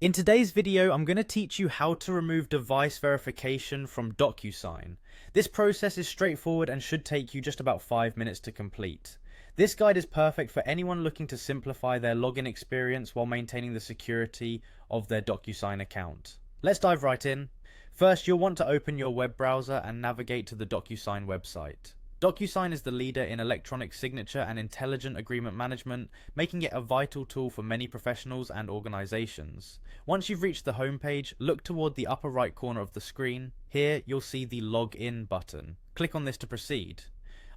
In today's video, I'm going to teach you how to remove device verification from Docusign. This process is straightforward and should take you just about 5 minutes to complete. This guide is perfect for anyone looking to simplify their login experience while maintaining the security of their Docusign account. Let's dive right in. First, you'll want to open your web browser and navigate to the Docusign website. Docusign is the leader in electronic signature and intelligent agreement management, making it a vital tool for many professionals and organizations. Once you've reached the homepage, look toward the upper right corner of the screen. Here, you'll see the Login button. Click on this to proceed.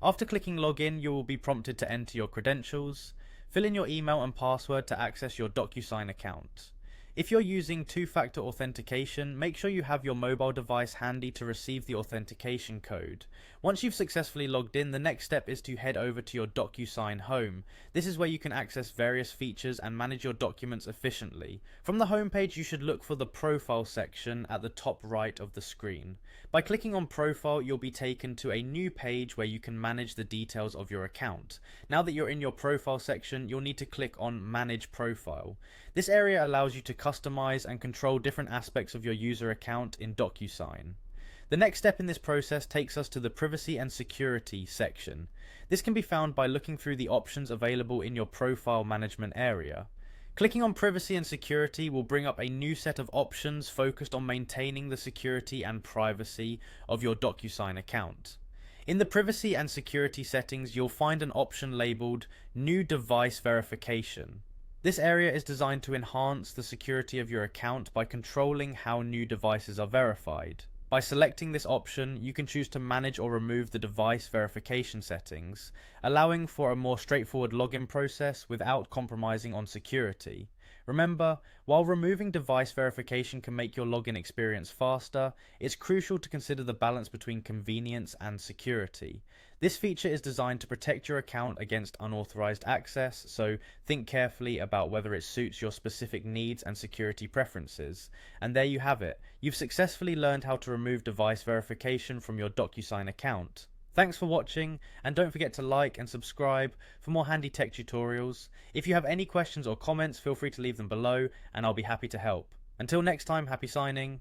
After clicking Login, you will be prompted to enter your credentials. Fill in your email and password to access your Docusign account. If you're using two-factor authentication, make sure you have your mobile device handy to receive the authentication code. Once you've successfully logged in, the next step is to head over to your Docusign home. This is where you can access various features and manage your documents efficiently. From the homepage, you should look for the Profile section at the top right of the screen. By clicking on Profile, you'll be taken to a new page where you can manage the details of your account. Now that you're in your Profile section, you'll need to click on Manage Profile. This area allows you to customize and control different aspects of your user account in Docusign. The next step in this process takes us to the Privacy and Security section. This can be found by looking through the options available in your Profile Management area. Clicking on Privacy and Security will bring up a new set of options focused on maintaining the security and privacy of your Docusign account. In the Privacy and Security settings, you'll find an option labeled New Device Verification. This area is designed to enhance the security of your account by controlling how new devices are verified. By selecting this option, you can choose to manage or remove the device verification settings, allowing for a more straightforward login process without compromising on security. Remember, while removing device verification can make your login experience faster, it's crucial to consider the balance between convenience and security. This feature is designed to protect your account against unauthorized access, so think carefully about whether it suits your specific needs and security preferences. And there you have it. You've successfully learned how to remove device verification from your Docusign account. Thanks for watching, and don't forget to like and subscribe for more handy tech tutorials. If you have any questions or comments, feel free to leave them below, and I'll be happy to help. Until next time, happy signing.